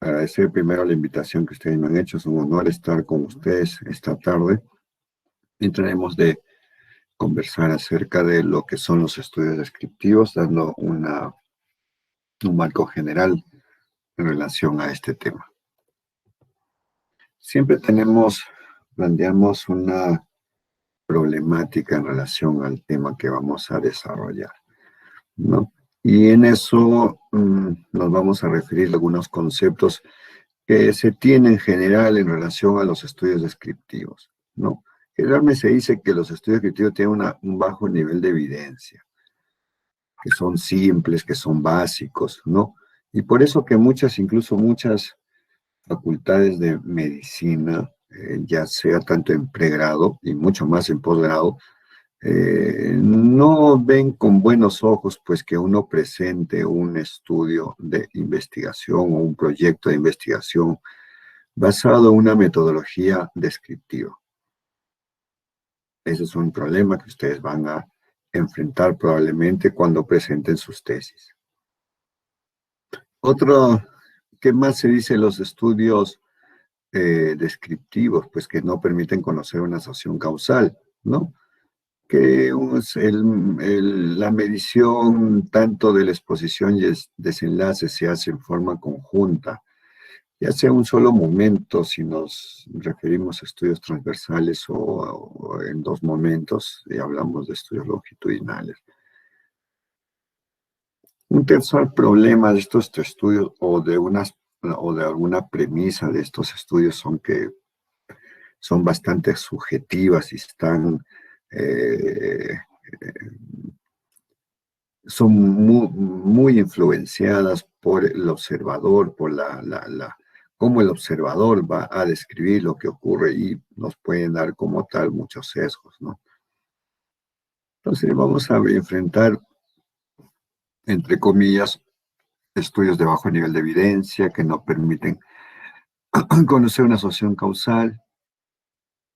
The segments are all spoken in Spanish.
agradecer primero la invitación que ustedes me han hecho. Es un honor estar con ustedes esta tarde. Y trataremos de conversar acerca de lo que son los estudios descriptivos, dando un marco general en relación a este tema. Siempre planteamos una problemática en relación al tema que vamos a desarrollar, ¿no? Y en eso nos vamos a referir a algunos conceptos que se tienen en general en relación a los estudios descriptivos, ¿no? Generalmente se dice que los estudios descriptivos tienen un bajo nivel de evidencia, que son simples, que son básicos, ¿no? Y por eso que incluso muchas facultades de medicina, ya sea tanto en pregrado y mucho más en posgrado, no ven con buenos ojos pues que uno presente un estudio de investigación o un proyecto de investigación basado en una metodología descriptiva. Ese es un problema que ustedes van a enfrentar probablemente cuando presenten sus tesis. Otro, ¿qué más se dice de los estudios descriptivos? Pues que no permiten conocer una asociación causal, ¿no? Que la medición tanto de la exposición y el desenlace se hace en forma conjunta, ya sea un solo momento, si nos referimos a estudios transversales o en dos momentos, y hablamos de estudios longitudinales. Un tercer problema de estos estudios o de alguna premisa de estos estudios son que son bastante subjetivas y eh, son muy influenciadas por el observador, por cómo el observador va a describir lo que ocurre y nos pueden dar como tal muchos sesgos, ¿no? Entonces vamos a enfrentar, entre comillas, estudios de bajo nivel de evidencia que no permiten conocer una asociación causal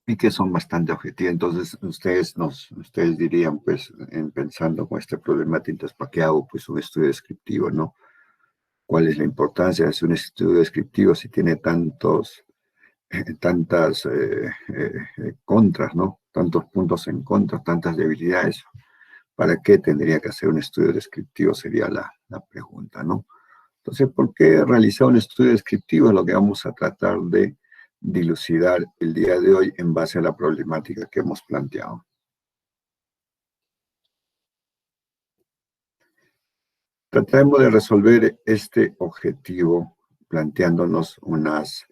y que son bastante objetivos. Entonces ustedes dirían, pues, pensando con este problemática, entonces, ¿para qué hago pues un estudio descriptivo, no? ¿Cuál es la importancia de hacer un estudio descriptivo si tiene tantas contras, ¿no? Tantos puntos en contra, tantas debilidades? ¿Para qué tendría que hacer un estudio descriptivo? Sería la pregunta, ¿no? Entonces, ¿por qué realizar un estudio descriptivo? Es lo que vamos a tratar de dilucidar el día de hoy en base a la problemática que hemos planteado. Trataremos de resolver este objetivo planteándonos unas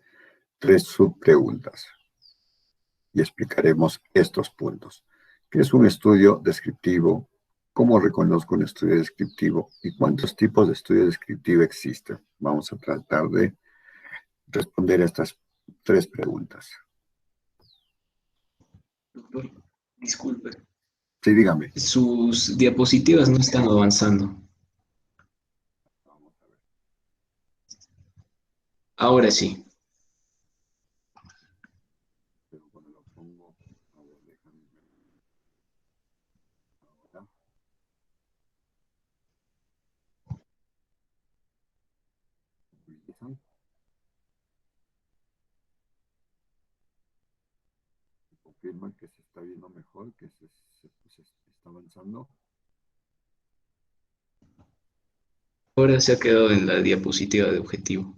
3 subpreguntas y explicaremos estos puntos. ¿Qué es un estudio descriptivo? ¿Cómo reconozco un estudio descriptivo? ¿Y cuántos tipos de estudio descriptivo existen? Vamos a tratar de responder a estas 3 preguntas. Doctor, disculpe. Sí, dígame. Sus diapositivas no están avanzando. Ahora sí. Pero cuando lo pongo, a ver, déjame ver. Ahora. ¿Utilizan? Confirman que se está viendo mejor, que se está avanzando. Ahora se ha quedado en la diapositiva de objetivo.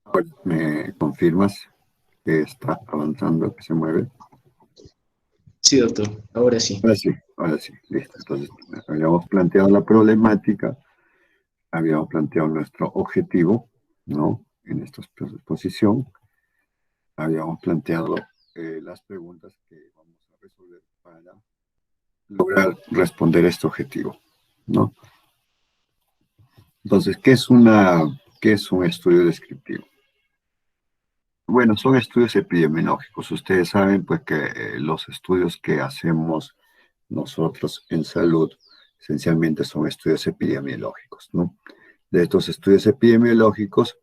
Ahora, ¿me confirmas que está avanzando, que se mueve? Sí, doctor, ahora sí. Ahora sí, listo. Entonces, habíamos planteado la problemática, habíamos planteado nuestro objetivo, ¿no? En esta exposición, habíamos planteado las preguntas que vamos a resolver para lograr responder este objetivo, ¿no? Entonces, qué es un estudio descriptivo? Bueno, son estudios epidemiológicos. Ustedes saben, pues, que los estudios que hacemos nosotros en salud, esencialmente son estudios epidemiológicos, ¿no? De estos estudios epidemiológicos,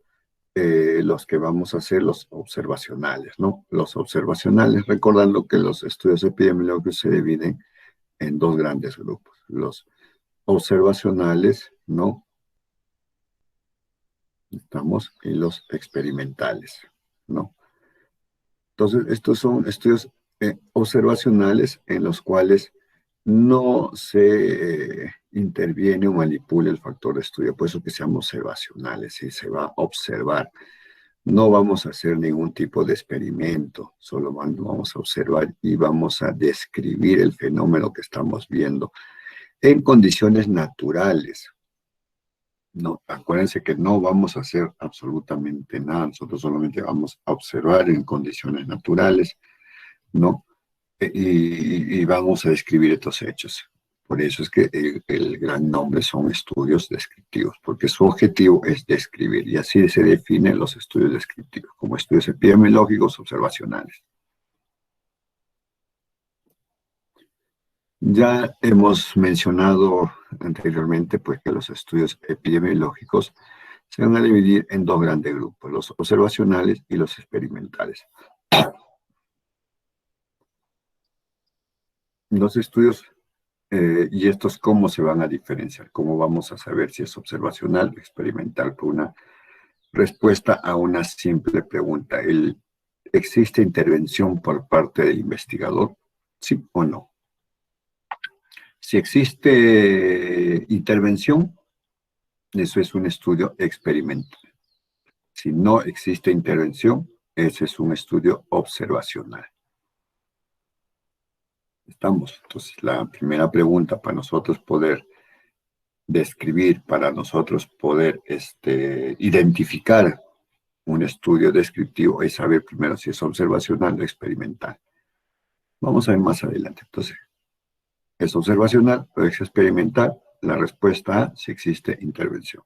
los que vamos a hacer, los observacionales, ¿no? Los observacionales, recordando que los estudios epidemiológicos se dividen en dos grandes grupos. Los observacionales, ¿no? Y los experimentales, ¿no? Entonces, estos son estudios observacionales en los cuales no se interviene o manipula el factor de estudio, por eso que sean observacionales, y se va a observar. No vamos a hacer ningún tipo de experimento, solo vamos a observar y vamos a describir el fenómeno que estamos viendo en condiciones naturales. No, acuérdense que no vamos a hacer absolutamente nada, nosotros solamente vamos a observar en condiciones naturales, ¿no? Y vamos a describir estos hechos. Por eso es que el gran nombre son estudios descriptivos, porque su objetivo es describir, y así se definen los estudios descriptivos, como estudios epidemiológicos observacionales. Ya hemos mencionado anteriormente, pues, que los estudios epidemiológicos se van a dividir en dos grandes grupos, los observacionales y los experimentales. Los estudios, y estos cómo se van a diferenciar, cómo vamos a saber si es observacional o experimental, por una respuesta a una simple pregunta. ¿Existe intervención por parte del investigador? ¿Sí o no? Si existe intervención, eso es un estudio experimental. Si no existe intervención, ese es un estudio observacional. ¿Estamos? Entonces, la primera pregunta para nosotros poder describir, para nosotros poder identificar un estudio descriptivo es saber primero si es observacional o experimental. Vamos a ver más adelante. Entonces, ¿es observacional o es experimental? La respuesta A, si existe intervención.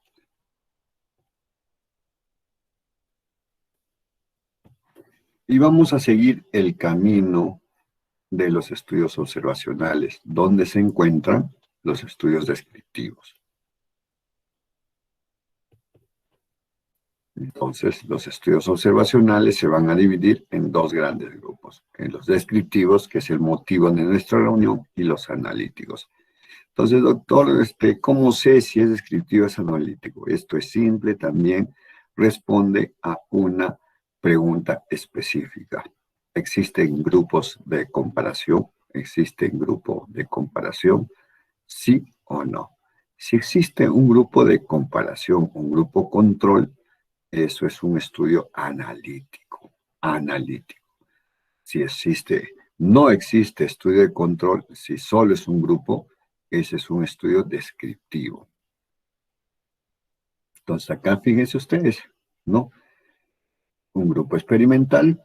Y vamos a seguir el camino de los estudios observacionales, donde se encuentran los estudios descriptivos. Entonces, los estudios observacionales se van a dividir en dos grandes grupos, en los descriptivos, que es el motivo de nuestra reunión, y los analíticos. Entonces, doctor, ¿cómo sé si es descriptivo o es analítico? Esto es simple, también responde a una pregunta específica. ¿Existen grupos de comparación? ¿Existen grupos de comparación? ¿Sí o no? Si existe un grupo de comparación, un grupo control, eso es un estudio analítico. Analítico. Si no existe estudio de control, si solo es un grupo, ese es un estudio descriptivo. Entonces acá fíjense ustedes, ¿no? Un grupo experimental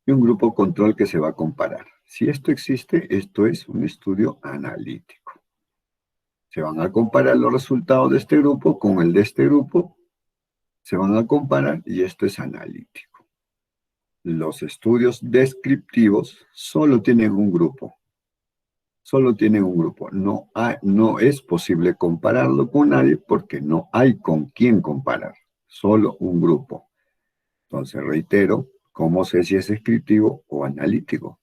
y un grupo control que se va a comparar. Si esto existe, esto es un estudio analítico. Se van a comparar los resultados de este grupo con el de este grupo, se van a comparar y esto es analítico. Los estudios descriptivos solo tienen un grupo. Solo tienen un grupo. No es posible compararlo con nadie porque no hay con quién comparar. Solo un grupo. Entonces, reitero, ¿cómo sé si es descriptivo o analítico?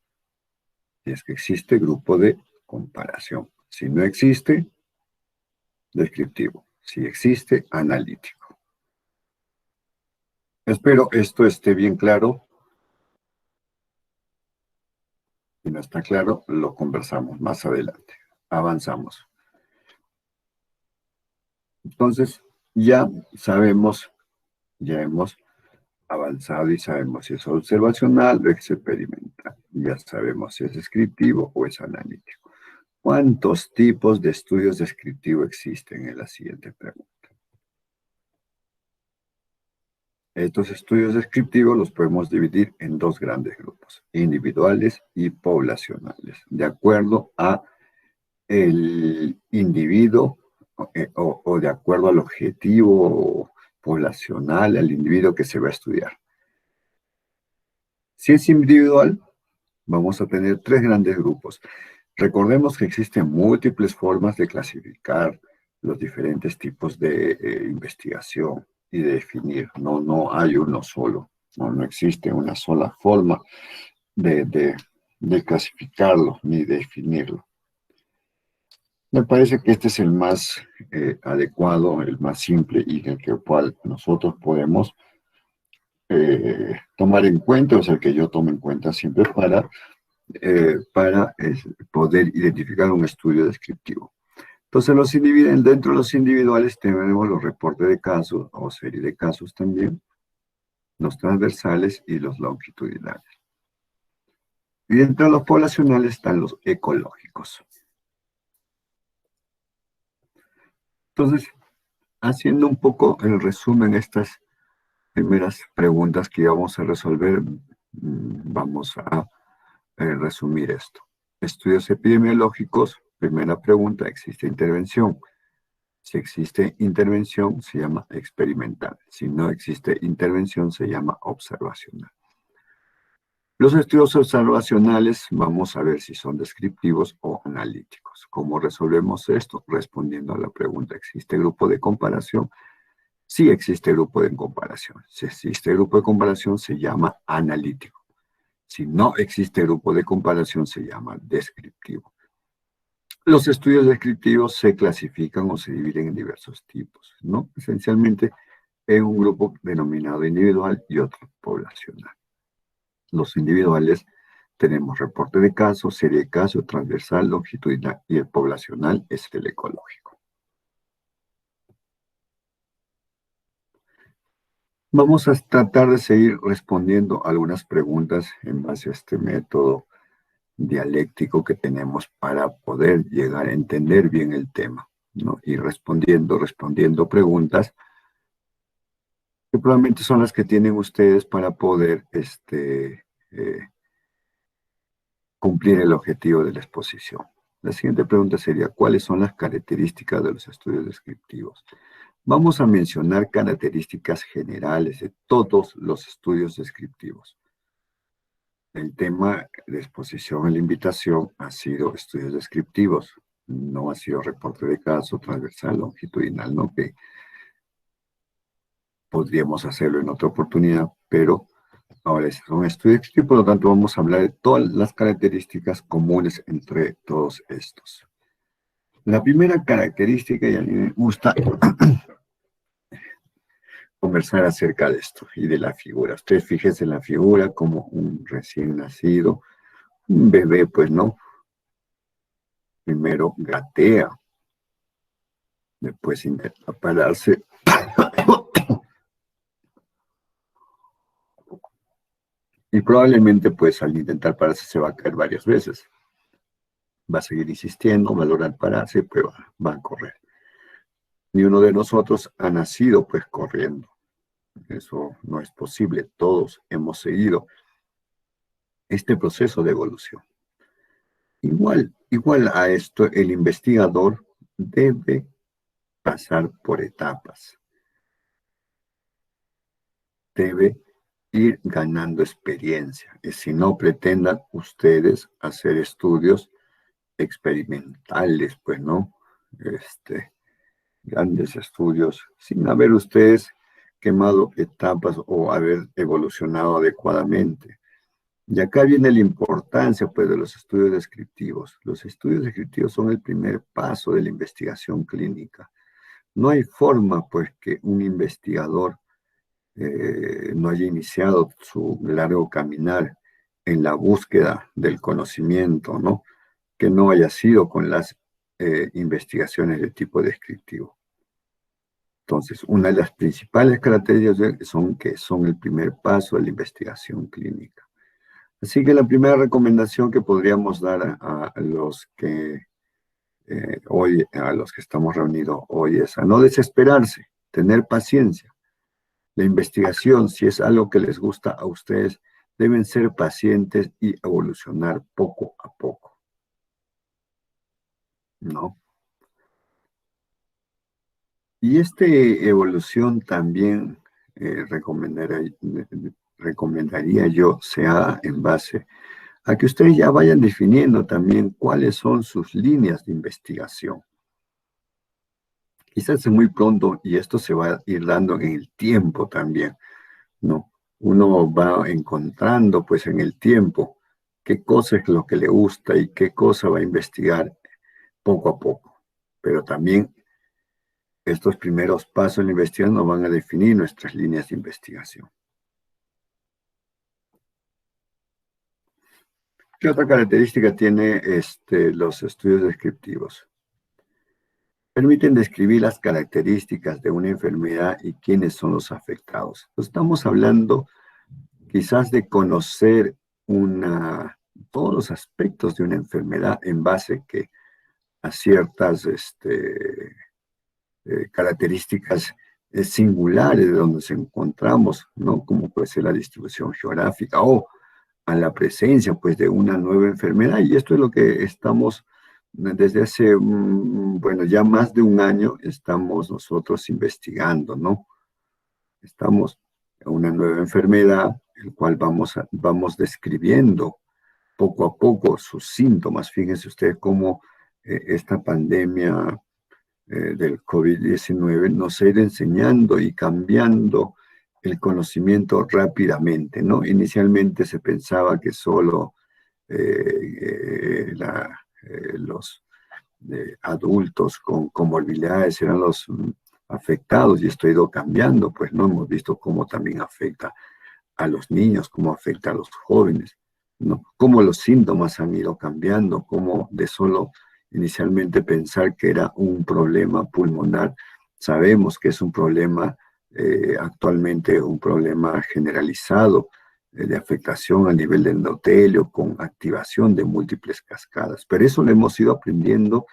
Si es que existe grupo de comparación. Si no existe, descriptivo. Si existe, analítico. Espero esto esté bien claro. Si no está claro, lo conversamos más adelante. Avanzamos. Entonces, ya sabemos, ya hemos avanzado y sabemos si es observacional o es experimental. Ya sabemos si es descriptivo o es analítico. ¿Cuántos tipos de estudios descriptivos existen? En la siguiente pregunta. Estos estudios descriptivos los podemos dividir en dos grandes grupos, individuales y poblacionales, de acuerdo a el individuo o de acuerdo al objetivo poblacional, al individuo que se va a estudiar. Si es individual, vamos a tener tres grandes grupos. Recordemos que existen múltiples formas de clasificar los diferentes tipos de investigación y de definir. No hay uno solo, no existe una sola forma de clasificarlo ni definirlo. Me parece que este es el más adecuado, el más simple y el que cual nosotros podemos tomar en cuenta, o sea, el que yo tomo en cuenta siempre para poder identificar un estudio descriptivo. Entonces, dentro de los individuales tenemos los reportes de casos o serie de casos también, los transversales y los longitudinales. Y dentro de los poblacionales están los ecológicos. Entonces, haciendo un poco el resumen de estas primeras preguntas que íbamos a resolver, vamos a resumir esto. Estudios epidemiológicos, primera pregunta, ¿existe intervención? Si existe intervención, se llama experimental. Si no existe intervención, se llama observacional. Los estudios observacionales, vamos a ver si son descriptivos o analíticos. ¿Cómo resolvemos esto? Respondiendo a la pregunta, ¿existe grupo de comparación? Sí existe grupo de comparación. Si existe grupo de comparación, se llama analítico. Si no existe grupo de comparación, se llama descriptivo. Los estudios descriptivos se clasifican o se dividen en diversos tipos, ¿no? Esencialmente en un grupo denominado individual y otro poblacional. Los individuales tenemos reporte de casos, serie de casos, transversal, longitudinal, y el poblacional es el ecológico. Vamos a tratar de seguir respondiendo algunas preguntas en base a este método dialéctico que tenemos para poder llegar a entender bien el tema, ¿no? Y respondiendo preguntas que probablemente son las que tienen ustedes para poder cumplir el objetivo de la exposición. La siguiente pregunta sería, ¿cuáles son las características de los estudios descriptivos? Vamos a mencionar características generales de todos los estudios descriptivos. El tema de exposición en la invitación ha sido estudios descriptivos, no ha sido reporte de caso, transversal, longitudinal, ¿no? Que podríamos hacerlo en otra oportunidad, pero ahora es un estudio descriptivo, por lo tanto vamos a hablar de todas las características comunes entre todos estos. La primera característica, y a mí me gusta conversar acerca de esto y de la figura. Ustedes fíjense en la figura como un recién nacido, un bebé, pues, ¿no? Primero gatea, después intenta pararse. Y probablemente, pues, al intentar pararse se va a caer varias veces. Va a seguir insistiendo, va a lograr pararse, pero va a correr. Ni uno de nosotros ha nacido, pues, corriendo. Eso no es posible. Todos hemos seguido este proceso de evolución. Igual a esto, el investigador debe pasar por etapas. Debe ir ganando experiencia. Y si no pretendan ustedes hacer estudios experimentales, pues no, grandes estudios, sin haber ustedes quemado etapas o haber evolucionado adecuadamente. Y acá viene la importancia, pues, de los estudios descriptivos. Los estudios descriptivos son el primer paso de la investigación clínica. No hay forma, pues, que un investigador no haya iniciado su largo caminar en la búsqueda del conocimiento, ¿no? Que no haya sido con las investigaciones de tipo descriptivo. Entonces, una de las principales características son que son el primer paso de la investigación clínica. Así que la primera recomendación que podríamos dar a los que a los que estamos reunidos hoy es a no desesperarse, tener paciencia. La investigación, si es algo que les gusta a ustedes, deben ser pacientes y evolucionar poco a poco, ¿no? Y esta evolución también recomendaría yo sea en base a que ustedes ya vayan definiendo también cuáles son sus líneas de investigación. Quizás es muy pronto y esto se va a ir dando en el tiempo también, ¿no? Uno va encontrando pues en el tiempo qué cosa es lo que le gusta y qué cosa va a investigar poco a poco. Pero también estos primeros pasos en la investigación nos van a definir nuestras líneas de investigación. ¿Qué otra característica tiene los estudios descriptivos? Permiten describir las características de una enfermedad y quiénes son los afectados. Estamos hablando quizás de conocer todos los aspectos de una enfermedad en base a ciertas características singulares de donde nos encontramos, ¿no? Como puede ser la distribución geográfica o a la presencia, pues, de una nueva enfermedad. Y esto es lo que estamos, desde hace, bueno, ya más de un año, estamos nosotros investigando, ¿no? Estamos en una nueva enfermedad, el cual vamos describiendo poco a poco sus síntomas. Fíjense ustedes cómo esta pandemia del COVID-19 nos ha ido enseñando y cambiando el conocimiento rápidamente, ¿no? Inicialmente se pensaba que solo los adultos con comorbilidades eran los afectados y esto ha ido cambiando, pues no hemos visto cómo también afecta a los niños, cómo afecta a los jóvenes, ¿no? Cómo los síntomas han ido cambiando, cómo de solo inicialmente pensar que era un problema pulmonar, sabemos que es un problema actualmente, un problema generalizado de afectación a nivel del endotelio con activación de múltiples cascadas. Pero eso lo hemos ido aprendiendo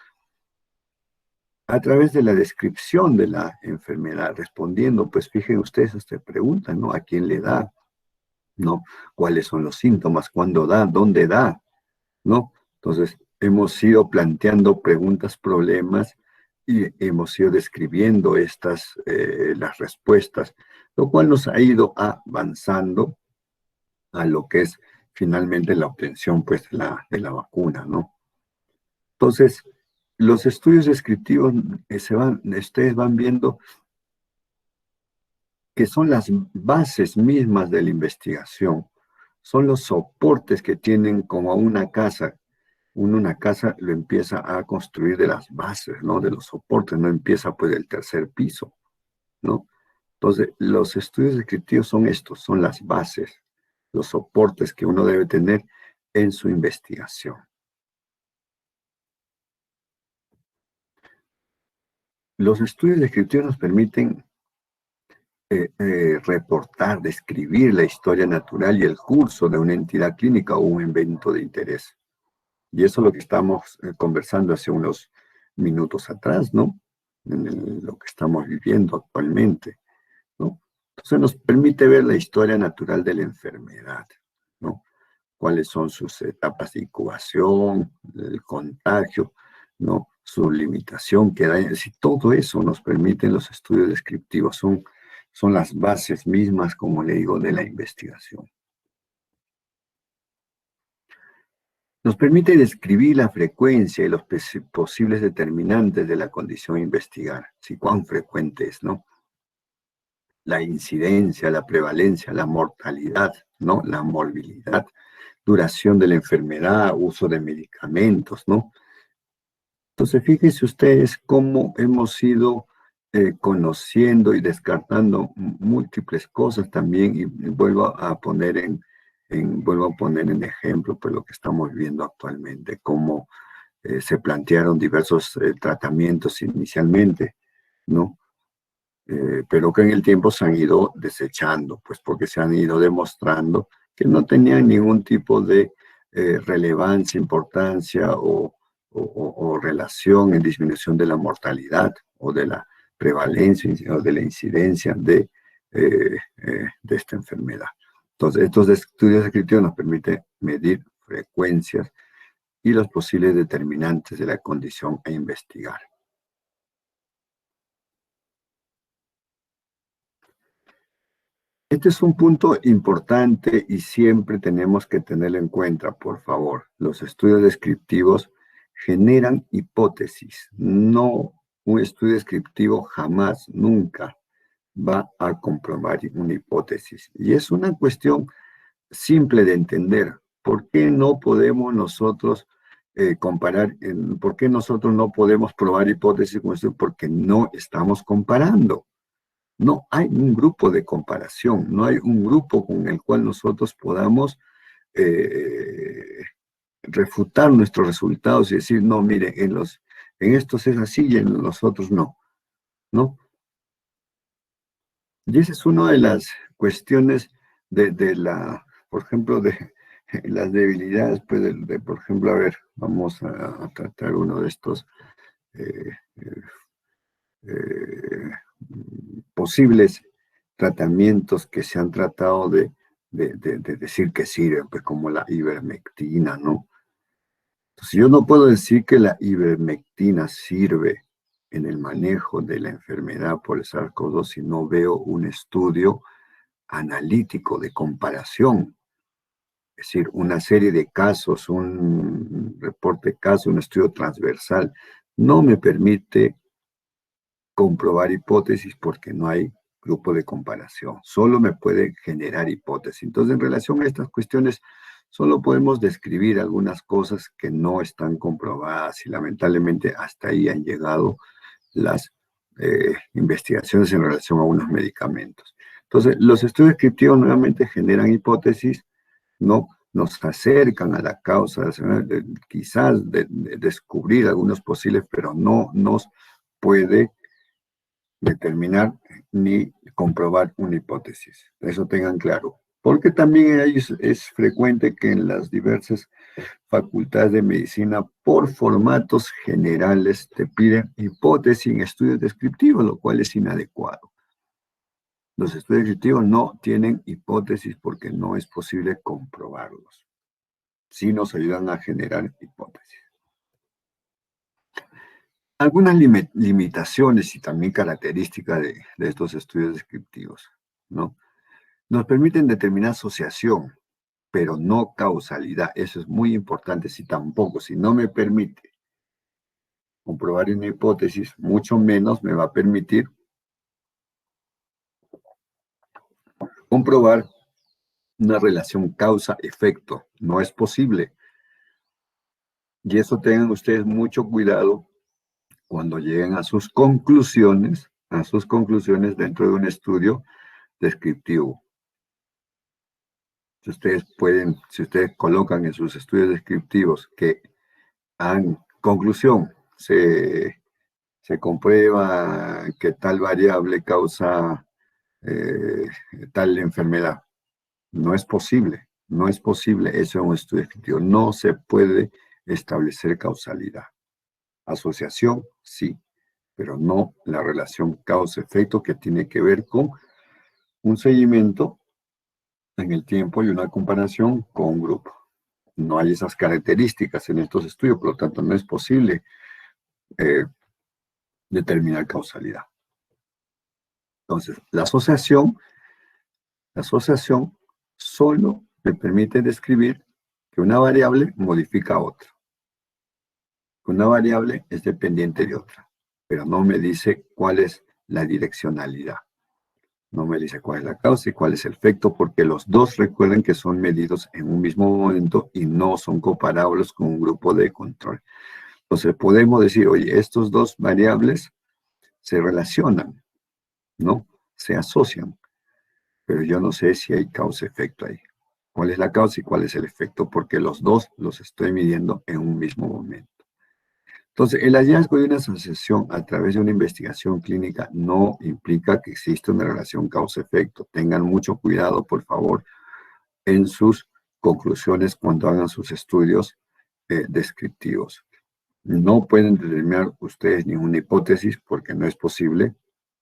a través de la descripción de la enfermedad, respondiendo, pues fíjense ustedes, esta pregunta, ¿no? ¿A quién le da? ¿No? ¿Cuáles son los síntomas? ¿Cuándo da? ¿Dónde da? ¿No? Entonces, hemos ido planteando preguntas, problemas y hemos ido describiendo las respuestas, lo cual nos ha ido avanzando a lo que es finalmente la obtención, pues, de la vacuna, ¿no? Entonces, los estudios descriptivos ustedes van viendo que son las bases mismas de la investigación, son los soportes que tienen como una casa. Uno una casa lo empieza a construir de las bases, ¿no? De los soportes, no empieza pues del tercer piso, ¿no? Entonces, los estudios descriptivos son estos, son las bases, los soportes que uno debe tener en su investigación. Los estudios descriptivos nos permiten reportar, describir la historia natural y el curso de una entidad clínica o un evento de interés. Y eso es lo que estamos conversando hace unos minutos atrás, ¿no? Lo que estamos viviendo actualmente, ¿no? Entonces nos permite ver la historia natural de la enfermedad, ¿no? Cuáles son sus etapas de incubación, el contagio, ¿no? Su limitación, si todo eso nos permiten los estudios descriptivos, son las bases mismas, como le digo, de la investigación. Nos permite describir la frecuencia y los posibles determinantes de la condición a investigar, si cuán frecuente es, ¿no? La incidencia, la prevalencia, la mortalidad, ¿no? La morbilidad, duración de la enfermedad, uso de medicamentos, ¿no? Entonces, fíjense ustedes cómo hemos ido conociendo y descartando múltiples cosas también, y vuelvo a poner en ejemplo pues, lo que estamos viendo actualmente, cómo se plantearon diversos tratamientos inicialmente, ¿no? Pero que en el tiempo se han ido desechando, pues porque se han ido demostrando que no tenían ningún tipo de relevancia, importancia o relación en disminución de la mortalidad o de la prevalencia o de la incidencia de de esta enfermedad. Entonces, estos estudios descriptivos nos permiten medir frecuencias y los posibles determinantes de la condición e investigar. Este es un punto importante y siempre tenemos que tenerlo en cuenta, por favor. Los estudios descriptivos generan hipótesis. No, un estudio descriptivo jamás, nunca va a comprobar una hipótesis. Y es una cuestión simple de entender. ¿Por qué no podemos nosotros comparar? ¿Por qué nosotros no podemos probar hipótesis con esto? Porque no estamos comparando. No hay un grupo de comparación, no hay un grupo con el cual nosotros podamos eh, refutar nuestros resultados y decir, no, mire, en estos es así y en los otros no, ¿no? Y esa es una de las cuestiones por ejemplo, de las debilidades, pues, por ejemplo, a ver, vamos a tratar uno de estos eh, eh, posibles tratamientos que se han tratado de decir que sirven, pues como la ivermectina, ¿no? Entonces, yo no puedo decir que la ivermectina sirve en el manejo de la enfermedad por el SARS-CoV-2 si no veo un estudio analítico de comparación, es decir, una serie de casos, un reporte de casos, un estudio transversal, no me permite comprobar hipótesis porque no hay grupo de comparación, solo me puede generar hipótesis. Entonces, en relación a estas cuestiones, solo podemos describir algunas cosas que no están comprobadas y lamentablemente hasta ahí han llegado las investigaciones en relación a unos medicamentos. Entonces, los estudios descriptivos nuevamente generan hipótesis, no nos acercan a la causa, quizás de descubrir algunos posibles, pero no nos puede determinar ni comprobar una hipótesis. Eso tengan claro. Porque también es frecuente que en las diversas facultades de medicina, por formatos generales, te piden hipótesis en estudios descriptivos, lo cual es inadecuado. Los estudios descriptivos no tienen hipótesis porque no es posible comprobarlos. Sí nos ayudan a generar hipótesis. Algunas limitaciones y también características de estos estudios descriptivos, ¿no? Nos permiten determinar asociación, pero no causalidad. Eso es muy importante. Si no me permite comprobar una hipótesis, mucho menos me va a permitir comprobar una relación causa-efecto. No es posible. Y eso tengan ustedes mucho cuidado cuando lleguen a sus conclusiones dentro de un estudio descriptivo. Si ustedes colocan en sus estudios descriptivos que conclusión, se comprueba que tal variable causa tal enfermedad. No es posible, no es posible, eso es un estudio descriptivo. No se puede establecer causalidad. Asociación, sí, pero no la relación causa-efecto que tiene que ver con un seguimiento en el tiempo y una comparación con un grupo. No hay esas características en estos estudios, por lo tanto no es posible determinar causalidad. Entonces, la asociación solo me permite describir que una variable modifica a otra. Una variable es dependiente de otra, pero no me dice cuál es la direccionalidad. No me dice cuál es la causa y cuál es el efecto, porque los dos recuerden que son medidos en un mismo momento y no son comparables con un grupo de control. Entonces podemos decir, oye, estos dos variables se relacionan, ¿no? Se asocian, pero yo no sé si hay causa-efecto ahí. ¿Cuál es la causa y cuál es el efecto? Porque los dos los estoy midiendo en un mismo momento. Entonces, el hallazgo de una asociación a través de una investigación clínica no implica que exista una relación causa-efecto. Tengan mucho cuidado, por favor, en sus conclusiones cuando hagan sus estudios descriptivos. No pueden determinar ustedes ninguna hipótesis porque no es posible.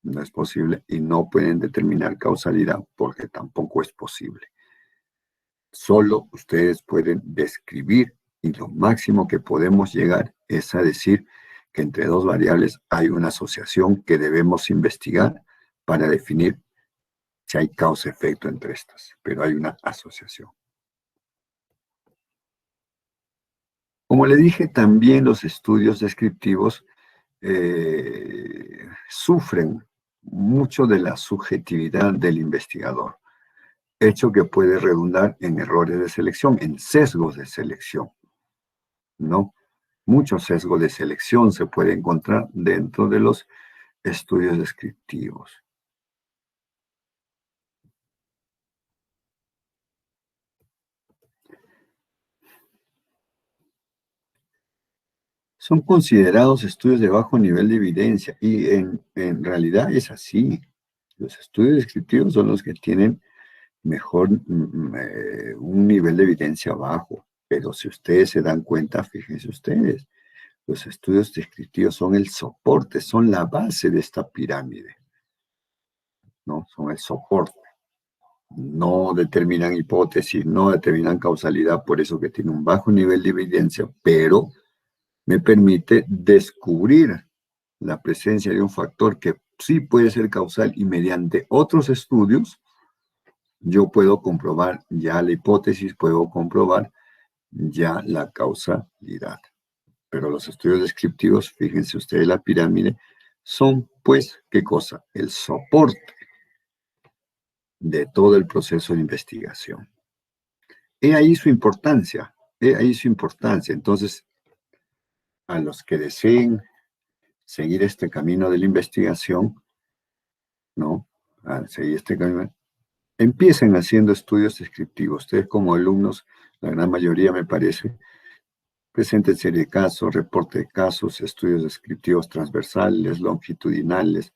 No es posible y no pueden determinar causalidad porque tampoco es posible. Solo ustedes pueden describir y lo máximo que podemos llegar es a decir que entre dos variables hay una asociación que debemos investigar para definir si hay causa-efecto entre estas, pero hay una asociación. Como le dije, también los estudios descriptivos sufren mucho de la subjetividad del investigador, hecho que puede redundar en errores de selección, en sesgos de selección, ¿no? Muchos sesgos de selección se pueden encontrar dentro de los estudios descriptivos. Son considerados estudios de bajo nivel de evidencia y en realidad es así. Los estudios descriptivos son los que tienen mejor un nivel de evidencia bajo, pero si ustedes se dan cuenta, fíjense ustedes, los estudios descriptivos son el soporte, son la base de esta pirámide, ¿no? Son el soporte. No determinan hipótesis, no determinan causalidad, por eso que tiene un bajo nivel de evidencia, pero me permite descubrir la presencia de un factor que sí puede ser causal y mediante otros estudios yo puedo comprobar ya la hipótesis, puedo comprobar ya la causalidad. Pero los estudios descriptivos, fíjense ustedes la pirámide, son pues, ¿qué cosa? El soporte de todo el proceso de investigación. He ahí su importancia, he ahí su importancia. Entonces, a los que deseen seguir este camino de la investigación, ¿no? Al seguir este camino, empiecen haciendo estudios descriptivos. Ustedes como alumnos, la gran mayoría me parece, presenten serie de casos, reporte de casos, estudios descriptivos transversales, longitudinales.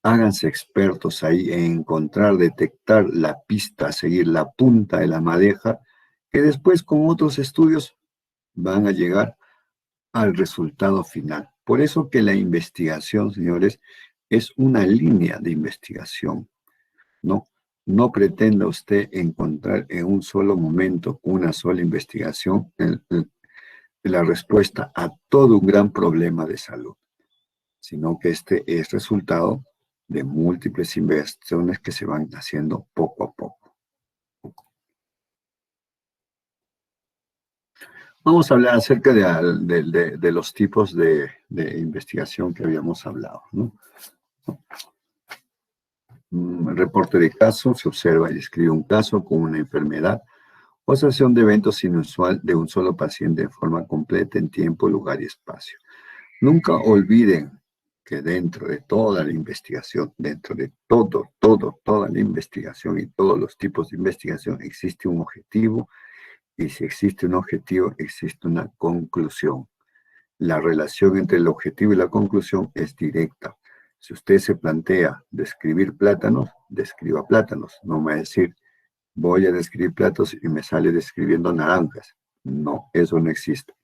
Háganse expertos ahí en encontrar, detectar la pista, seguir la punta de la madeja, que después con otros estudios van a llegar al resultado final. Por eso que la investigación, señores, es una línea de investigación, ¿no? No pretenda usted encontrar en un solo momento, una sola investigación, la respuesta a todo un gran problema de salud, sino que este es resultado de múltiples investigaciones que se van haciendo poco a poco. Vamos a hablar acerca de los tipos de investigación que habíamos hablado, ¿no? Reporte de caso, se observa y describe un caso con una enfermedad o asociación de eventos inusual de un solo paciente en forma completa en tiempo, lugar y espacio. Nunca olviden que dentro de toda la investigación, dentro de toda la investigación y todos los tipos de investigación existe un objetivo, y si existe un objetivo, existe una conclusión. La relación entre el objetivo y la conclusión es directa. Si usted se plantea describir plátanos, describa plátanos. No me va a decir, voy a describir plátanos y me sale describiendo naranjas. No, eso no existe.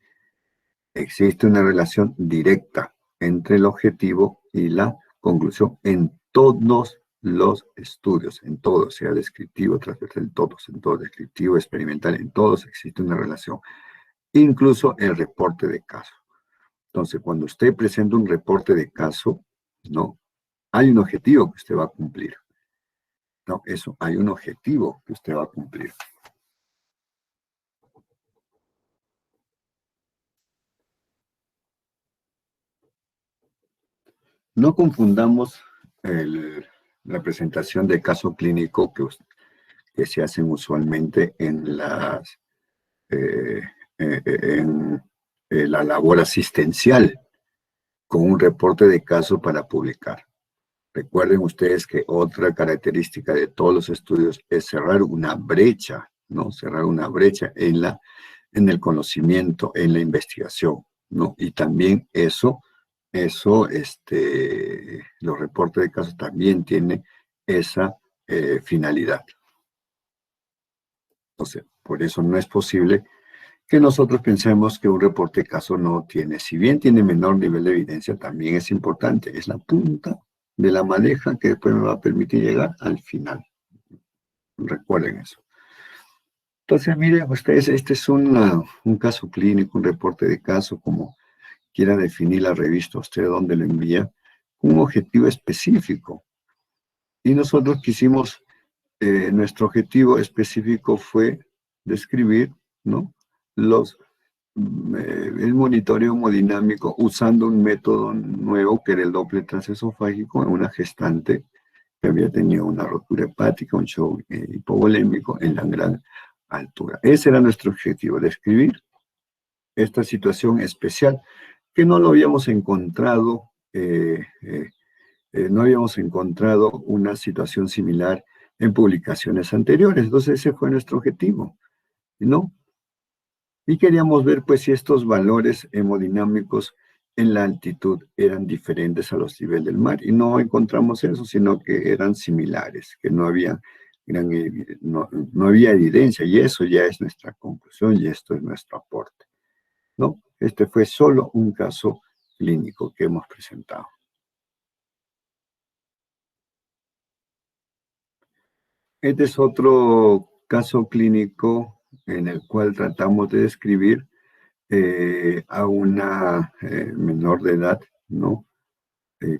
Existe una relación directa entre el objetivo y la conclusión en todos los estudios, en todos, sea descriptivo, transversal, en todos, descriptivo, experimental, en todos existe una relación. Incluso el reporte de caso. Entonces, cuando usted presenta un reporte de caso, ¿no? Hay un objetivo que usted va a cumplir. No, eso, hay un objetivo que usted va a cumplir. No confundamos la presentación de caso clínico que se hacen usualmente en la labor asistencial con un reporte de caso para publicar. Recuerden ustedes que otra característica de todos los estudios es cerrar una brecha, ¿no? Cerrar una brecha en el conocimiento, en la investigación, ¿no? Y también los reportes de casos también tienen esa finalidad. Entonces, por eso no es posible que nosotros pensemos que un reporte de caso no tiene, si bien tiene menor nivel de evidencia, también es importante, es la punta de la madeja que después me va a permitir llegar al final. Recuerden eso. Entonces, miren ustedes, este es un caso clínico, un reporte de caso, como quiera definir la revista, usted dónde lo envía, un objetivo específico. Y nosotros quisimos, nuestro objetivo específico fue describir, ¿no? El monitoreo hemodinámico usando un método nuevo que era el Doppler transesofágico en una gestante que había tenido una rotura hepática, un shock hipovolémico en la gran altura. Ese era nuestro objetivo, describir esta situación especial que no lo habíamos encontrado, no habíamos encontrado una situación similar en publicaciones anteriores. Entonces ese fue nuestro objetivo, ¿no? Y queríamos ver pues si estos valores hemodinámicos en la altitud eran diferentes a los niveles del mar. Y no encontramos eso, sino que eran similares, que no había, no había evidencia. Y eso ya es nuestra conclusión y esto es nuestro aporte, ¿no? Este fue solo un caso clínico que hemos presentado. Este es otro caso clínico en el cual tratamos de describir a una menor de edad, ¿no?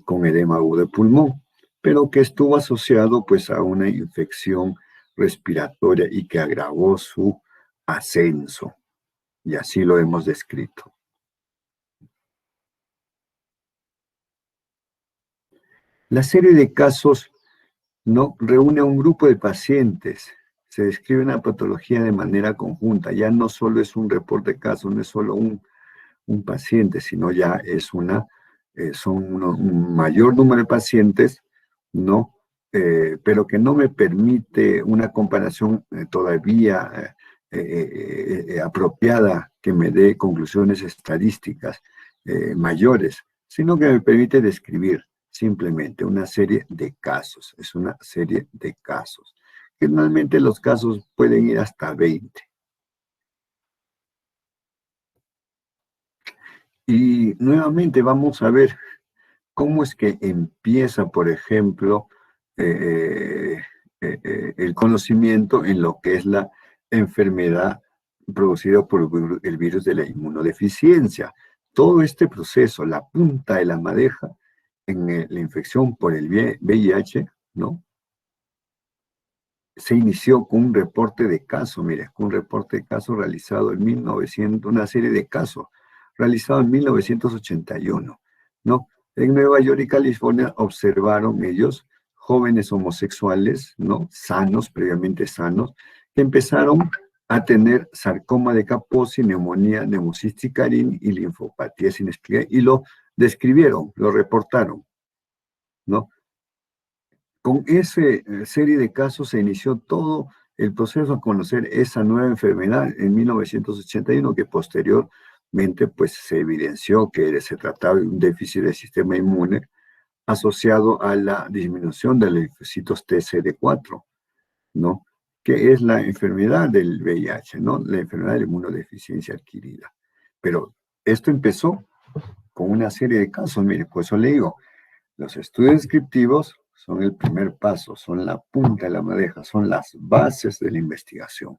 Con edema agudo de pulmón, pero que estuvo asociado pues a una infección respiratoria y que agravó su ascenso, y así lo hemos descrito. La serie de casos no reúne a un grupo de pacientes, se describe una patología de manera conjunta, ya no solo es un reporte de casos, no es solo un paciente, sino ya es un mayor número de pacientes, ¿no? Pero que no me permite una comparación todavía apropiada que me dé conclusiones estadísticas mayores, sino que me permite describir simplemente una serie de casos, es una serie de casos. Generalmente los casos pueden ir hasta 20. Y nuevamente vamos a ver cómo es que empieza, por ejemplo, el conocimiento en lo que es la enfermedad producida por el virus de la inmunodeficiencia. Todo este proceso, la punta de la madeja en la infección por el VIH, ¿no? Se inició con un reporte de caso, mire, con un reporte de caso realizado en 1900, una serie de casos realizado en 1981, ¿no? En Nueva York y California observaron ellos jóvenes homosexuales, ¿no? Sanos, previamente sanos, que empezaron a tener sarcoma de Kaposi, neumonía, neumocistis carin y linfopatía sin explicar, y lo describieron, lo reportaron, ¿no? Con esa serie de casos se inició todo el proceso a conocer esa nueva enfermedad en 1981, que posteriormente pues, se evidenció que se trataba de un déficit del sistema inmune asociado a la disminución de los linfocitos TCD4, ¿no? Que es la enfermedad del VIH, ¿no? La enfermedad de inmunodeficiencia adquirida. Pero esto empezó con una serie de casos, mire, por eso le digo, los estudios descriptivos son el primer paso, son la punta de la madeja, son las bases de la investigación.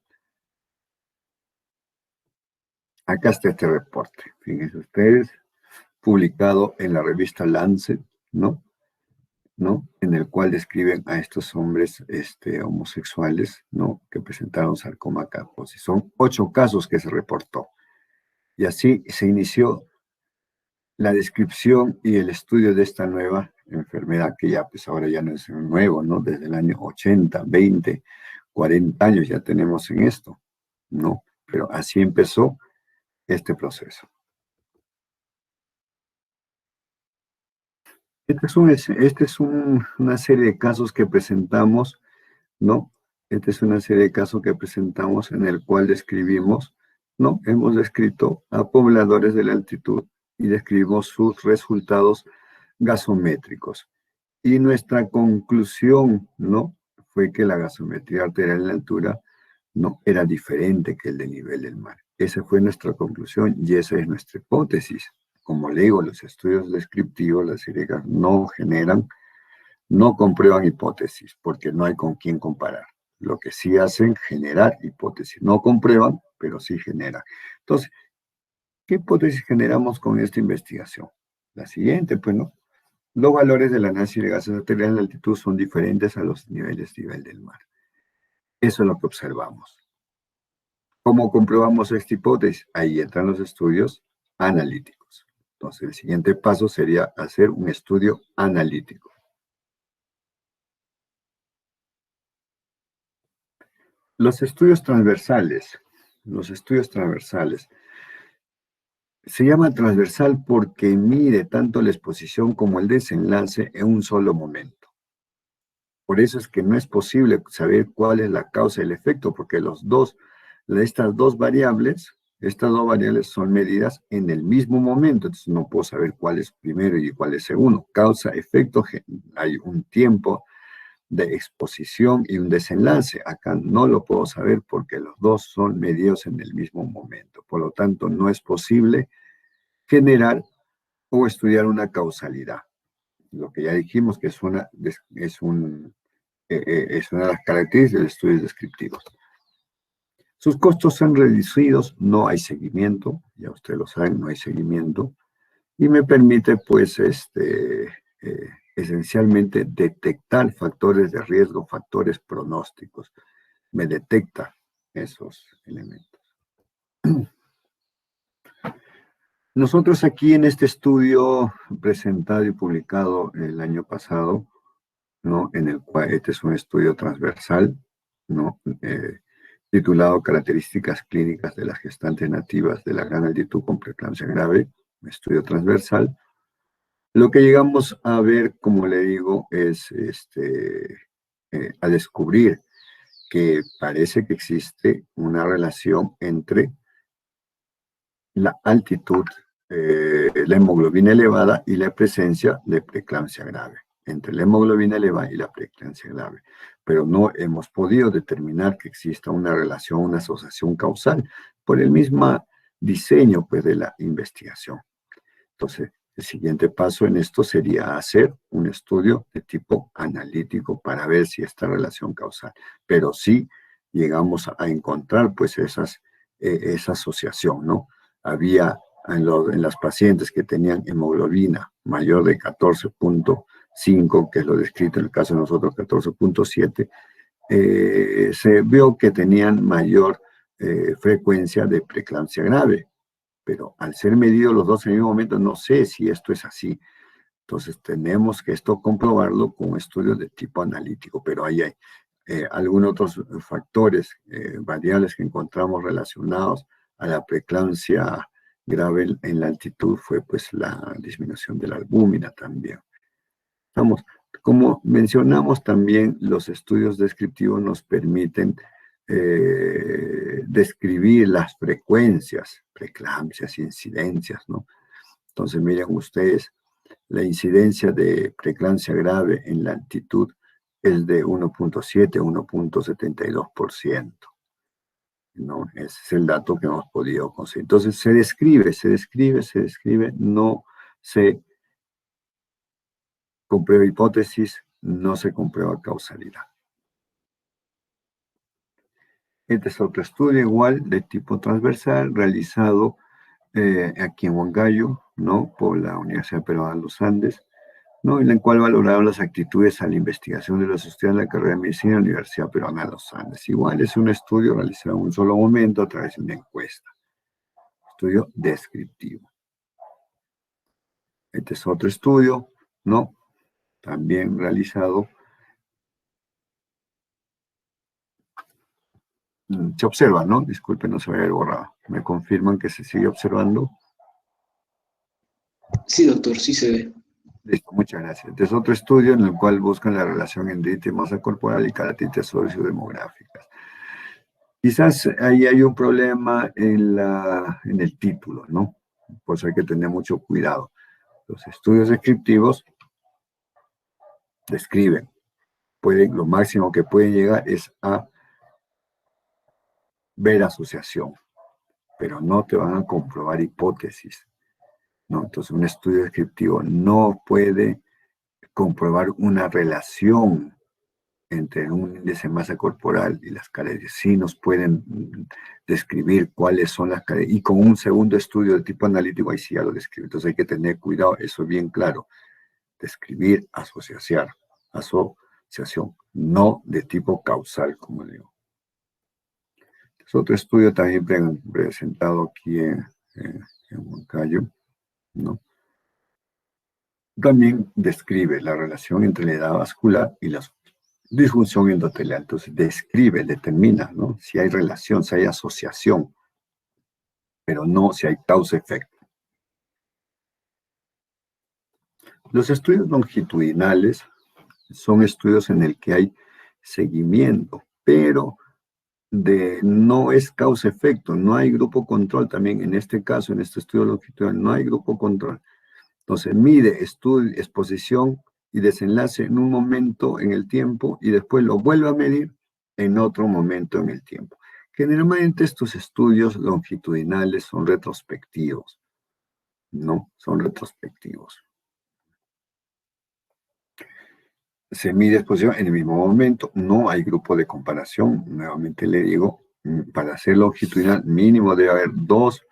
Acá está este reporte, fíjense ustedes, publicado en la revista Lancet, ¿no? En el cual describen a estos hombres homosexuales, ¿no? Que presentaron sarcoma Kaposi. Son 8 casos que se reportó. Y así se inició la descripción y el estudio de esta nueva enfermedad, que ya pues ahora ya no es nuevo, ¿no? Desde el año 80, 20, 40 años ya tenemos en esto, ¿no? Pero así empezó este proceso. Una serie de casos que presentamos, ¿no? Esta es una serie de casos que presentamos en el cual describimos, ¿no? Hemos descrito a pobladores de la altitud y describimos sus resultados gasométricos. Y nuestra conclusión, ¿no? Fue que la gasometría arterial en la altura no era diferente que el del nivel del mar. Esa fue nuestra conclusión y esa es nuestra hipótesis. Como le digo, los estudios descriptivos, las sierras no generan No comprueban hipótesis porque no hay con quién comparar. Lo que sí hacen, generar hipótesis. No comprueban, pero sí generan. Entonces, ¿qué hipótesis generamos con esta investigación? La siguiente, pues, ¿no? Los valores del análisis de gases arteriales en la altitud son diferentes a los niveles de nivel del mar. Eso es lo que observamos. ¿Cómo comprobamos esta hipótesis? Ahí entran los estudios analíticos. Entonces, el siguiente paso sería hacer un estudio analítico. Los estudios transversales se llama transversal porque mide tanto la exposición como el desenlace en un solo momento. Por eso es que no es posible saber cuál es la causa y el efecto, porque estas dos variables son medidas en el mismo momento, entonces no puedo saber cuál es primero y cuál es segundo. Causa, efecto, hay un tiempo de exposición y un desenlace. Acá no lo puedo saber porque los dos son medidos en el mismo momento. Por lo tanto, no es posible generar o estudiar una causalidad. Lo que ya dijimos que es una de las características de los estudios descriptivos. Sus costos son reducidos, no hay seguimiento, ya ustedes lo saben, no hay seguimiento, y me permite, pues, esencialmente detectar factores de riesgo, factores pronósticos. Me detecta esos elementos. Nosotros aquí en este estudio presentado y publicado el año pasado, ¿no? En el cual este es un estudio transversal, ¿no? Titulado Características clínicas de las gestantes nativas de la gran altitud con preeclampsia grave, un estudio transversal. Lo que llegamos a ver, como le digo, es a descubrir que parece que existe una relación entre la altitud, la hemoglobina elevada y la presencia de preeclampsia grave, entre la hemoglobina elevada y la preeclampsia grave. Pero no hemos podido determinar que exista una relación, una asociación causal por el mismo diseño, pues, de la investigación. Entonces, el siguiente paso en esto sería hacer un estudio de tipo analítico para ver si esta relación causal. Pero sí llegamos a encontrar, pues, esa asociación, ¿no? Había en las pacientes que tenían hemoglobina mayor de 14.5, que es lo descrito en el caso de nosotros, 14.7, se vio que tenían mayor frecuencia de preeclampsia grave. Pero al ser medidos los dos en el mismo momento, no sé si esto es así. Entonces tenemos que esto comprobarlo con estudios de tipo analítico, pero ahí hay algunos otros factores, variables que encontramos relacionados a la preeclampsia grave en la altitud, fue pues la disminución de la albúmina también. Vamos, como mencionamos también, los estudios descriptivos nos permiten describir las frecuencias, preeclampsias, incidencias, ¿no? Entonces, miren ustedes, la incidencia de preeclampsia grave en la altitud es de 1.7 a 1.72%, ¿no? Ese es el dato que hemos podido conseguir. Entonces, se describe, no se comprueba hipótesis, no se comprueba causalidad. Este es otro estudio igual de tipo transversal realizado aquí en Huancayo, ¿no? Por la Universidad Peruana de los Andes, ¿no? En el cual valoraron las actitudes a la investigación de los estudiantes de la carrera de medicina en la Universidad Peruana de los Andes. Igual es un estudio realizado en un solo momento a través de una encuesta. Estudio descriptivo. Este es otro estudio, ¿no? También realizado. Se observa, ¿no? Disculpen, no se me había borrado. Me confirman que se sigue observando. Sí, doctor, sí se ve. Listo, muchas gracias. Este es otro estudio en el cual buscan la relación entre índice de masa corporal y características sociodemográficas. Quizás ahí hay un problema en el título, ¿no? Por eso hay que tener mucho cuidado. Los estudios descriptivos describen, lo máximo que pueden llegar es a ver asociación, pero no te van a comprobar hipótesis, ¿no? Entonces un estudio descriptivo no puede comprobar una relación entre un índice de masa corporal y las carencias. Sí nos pueden describir cuáles son las carencias, y con un segundo estudio de tipo analítico, ahí sí ya lo describe. Entonces hay que tener cuidado, eso es bien claro. Describir, asociación, no de tipo causal, como digo. Es otro estudio también presentado aquí en Huancayo, ¿no? También describe la relación entre la edad vascular y la disfunción endotelial. Entonces, describe, determina, ¿no? Si hay relación, si hay asociación, pero no si hay causa-efecto. Los estudios longitudinales son estudios en el que hay seguimiento, pero no es causa-efecto, no hay grupo control también. En este caso, en este estudio longitudinal, no hay grupo control. Entonces, mide, estudio, exposición y desenlace en un momento en el tiempo y después lo vuelve a medir en otro momento en el tiempo. Generalmente estos estudios longitudinales son retrospectivos, ¿no? Son retrospectivos. Se mide exposición en el mismo momento, no hay grupo de comparación. Nuevamente le digo, para ser longitudinal mínimo debe haber dos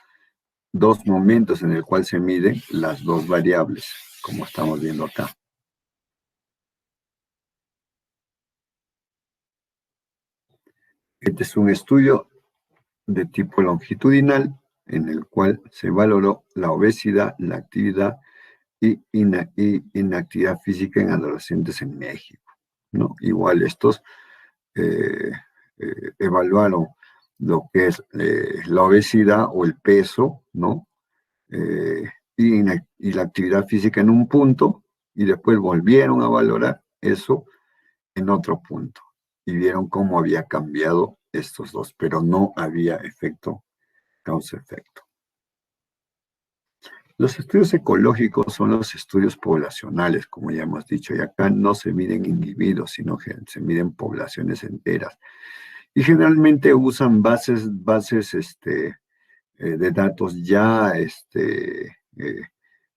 momentos en el cual se miden las dos variables, como estamos viendo acá. Este es un estudio de tipo longitudinal en el cual se valoró la obesidad, la actividad y inactividad física en adolescentes en México, ¿no? Igual estos evaluaron lo que es la obesidad o el peso, ¿no? Y la actividad física en un punto, y después volvieron a valorar eso en otro punto, y vieron cómo había cambiado estos dos, pero no había efecto causa-efecto. Los estudios ecológicos son los estudios poblacionales, como ya hemos dicho, y acá no se miden individuos, sino que se miden poblaciones enteras. Y generalmente usan bases de datos ya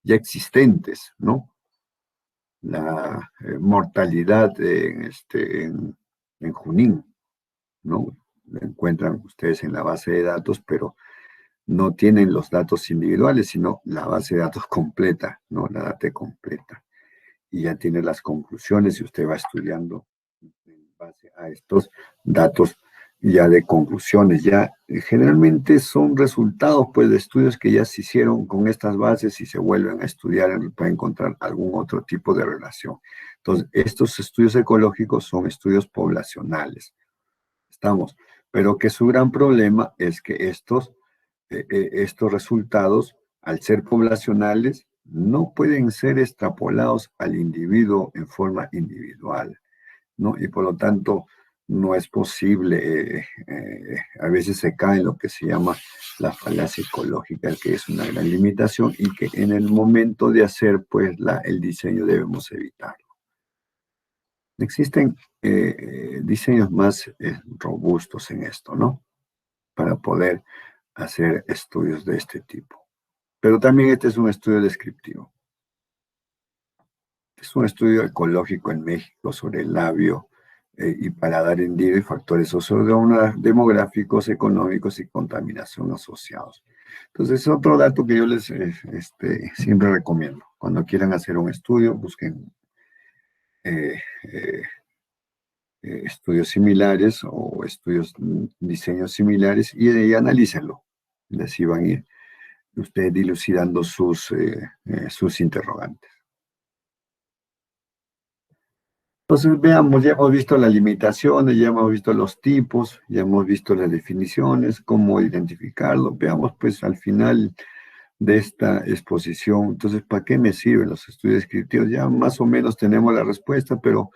existentes, ¿no? La mortalidad en Junín, ¿no? La encuentran ustedes en la base de datos, pero no tienen los datos individuales, sino la base de datos completa, ¿no? La data completa. Y ya tiene las conclusiones y usted va estudiando en base a estos datos ya de conclusiones. Ya generalmente son resultados, pues, de estudios que ya se hicieron con estas bases y se vuelven a estudiar para encontrar algún otro tipo de relación. Entonces, estos estudios ecológicos son estudios poblacionales. Estamos, pero que su gran problema es que estos resultados, al ser poblacionales, no pueden ser extrapolados al individuo en forma individual, ¿no? Y por lo tanto, no es posible, a veces se cae en lo que se llama la falacia ecológica, que es una gran limitación y que en el momento de hacer, pues, el diseño debemos evitarlo. Existen diseños más robustos en esto, ¿no? Para poder hacer estudios de este tipo. Pero también este es un estudio descriptivo. Es un estudio ecológico en México sobre el labio y paladar hendido y factores sociodemográficos, económicos y contaminación asociados. Entonces, es otro dato que yo les siempre recomiendo. Cuando quieran hacer un estudio, busquen estudios similares o diseños similares y analícenlo. Y así van a ir ustedes dilucidando sus interrogantes. Entonces, veamos, ya hemos visto las limitaciones, ya hemos visto los tipos, ya hemos visto las definiciones, cómo identificarlo. Veamos, pues, al final de esta exposición, entonces, ¿para qué me sirven los estudios descriptivos? Ya más o menos tenemos la respuesta, pero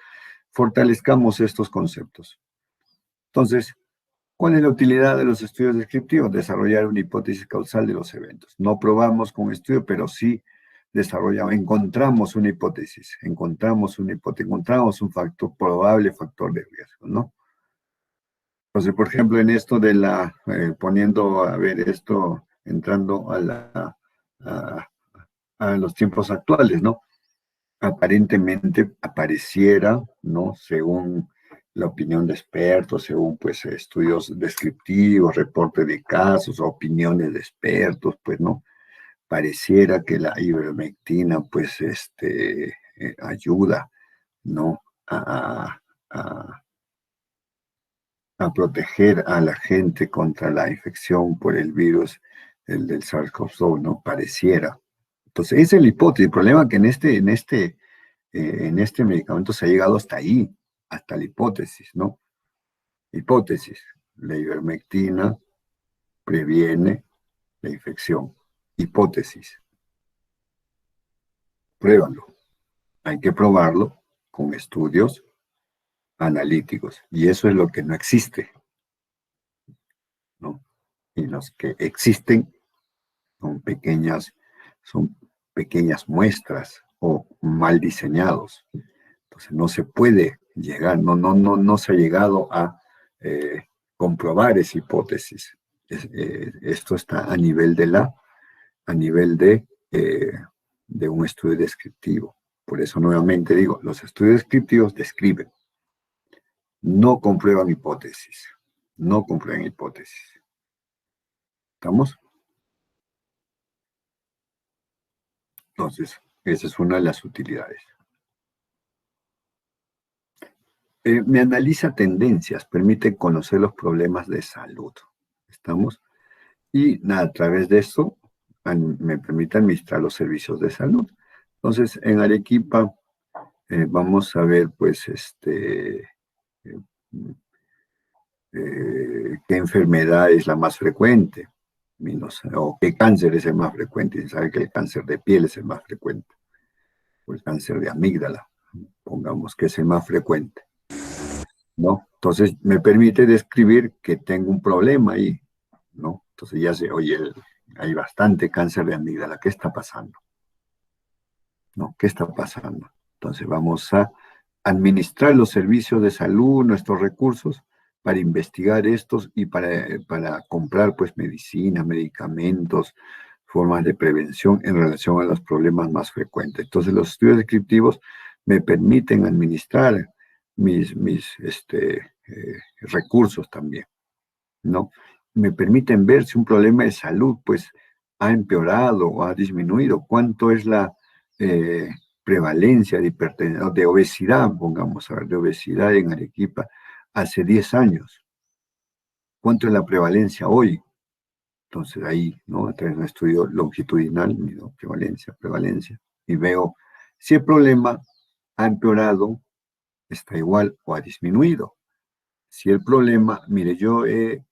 fortalezcamos estos conceptos. Entonces, ¿cuál es la utilidad de los estudios descriptivos? Desarrollar una hipótesis causal de los eventos. No probamos con estudio, pero sí desarrollamos, encontramos una hipótesis, encontramos un factor, probable factor de riesgo, ¿no? Entonces, por ejemplo, en esto de poniendo a ver esto, entrando a los tiempos actuales, ¿no? aparentemente apareciera, ¿no? Según la opinión de expertos, según pues estudios descriptivos, reportes de casos, opiniones de expertos, pues no, pareciera que la ivermectina pues ayuda, ¿no? A, a proteger a la gente contra la infección por el virus, el del SARS-CoV-2, ¿no? Pareciera. Entonces, esa es la hipótesis. El problema es que en este medicamento se ha llegado hasta ahí, hasta la hipótesis, ¿no? Hipótesis. La ivermectina previene la infección. Hipótesis. Pruébalo. Hay que probarlo con estudios analíticos. Y eso es lo que no existe, ¿no? Y los que existen son son pequeñas muestras o mal diseñados. Entonces no se puede llegar, no se ha llegado a eh, comprobar esa hipótesis. Esto está a nivel a nivel de un estudio descriptivo. Por eso nuevamente digo, los estudios descriptivos describen, no comprueban hipótesis, no comprueban hipótesis. ¿Estamos? Entonces, esa es una de las utilidades. Me analiza tendencias, permite conocer los problemas de salud. ¿Estamos? Y nada, a través de esto me permite administrar los servicios de salud. Entonces, en Arequipa vamos a ver, pues, eh, qué enfermedad es la más frecuente, o qué cáncer es el más frecuente. Y sabe que el cáncer de piel es el más frecuente, o el cáncer de amígdala, pongamos que es el más frecuente, ¿no? Entonces, me permite describir que tengo un problema ahí, ¿no? Entonces ya sé, oye, hay bastante cáncer de amígdala, ¿qué está pasando? ¿No? ¿Qué está pasando? Entonces vamos a administrar los servicios de salud, nuestros recursos, para investigar estos y para comprar pues medicina, medicamentos, formas de prevención en relación a los problemas más frecuentes. Entonces los estudios descriptivos me permiten administrar mis recursos también, ¿no? Me permiten ver si un problema de salud pues ha empeorado o ha disminuido, cuánto es la eh, prevalencia de hipertensión, de obesidad, pongamos a ver, de obesidad en Arequipa hace 10 años, cuánto es la prevalencia hoy. Entonces ahí, ¿no? A través de un estudio longitudinal, mido prevalencia, y veo si el problema ha empeorado, está igual o ha disminuido. Si el problema, mire, yo he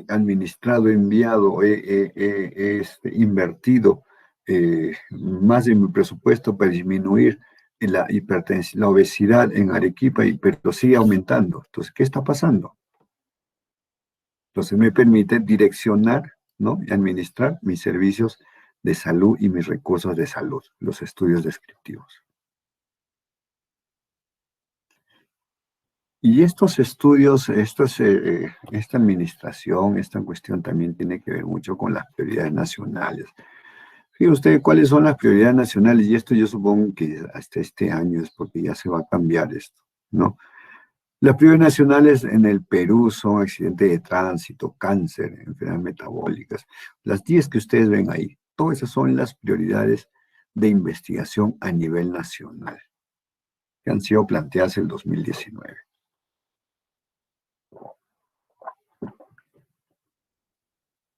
administrado, he enviado, invertido más de mi presupuesto para disminuir la hipertensión, la obesidad en Arequipa, pero sigue aumentando. Entonces, ¿qué está pasando? Entonces, me permite direccionar, ¿no? Y administrar mis servicios de salud y mis recursos de salud, los estudios descriptivos. Y estos estudios, esta administración, esta cuestión también tiene que ver mucho con las prioridades nacionales. Fíjese usted cuáles son las prioridades nacionales, y esto yo supongo que hasta este año es porque ya se va a cambiar esto, ¿no? Las prioridades nacionales en el Perú son accidentes de tránsito, cáncer, enfermedades metabólicas. Las 10 que ustedes ven ahí, todas esas son las prioridades de investigación a nivel nacional, que han sido planteadas en el 2019.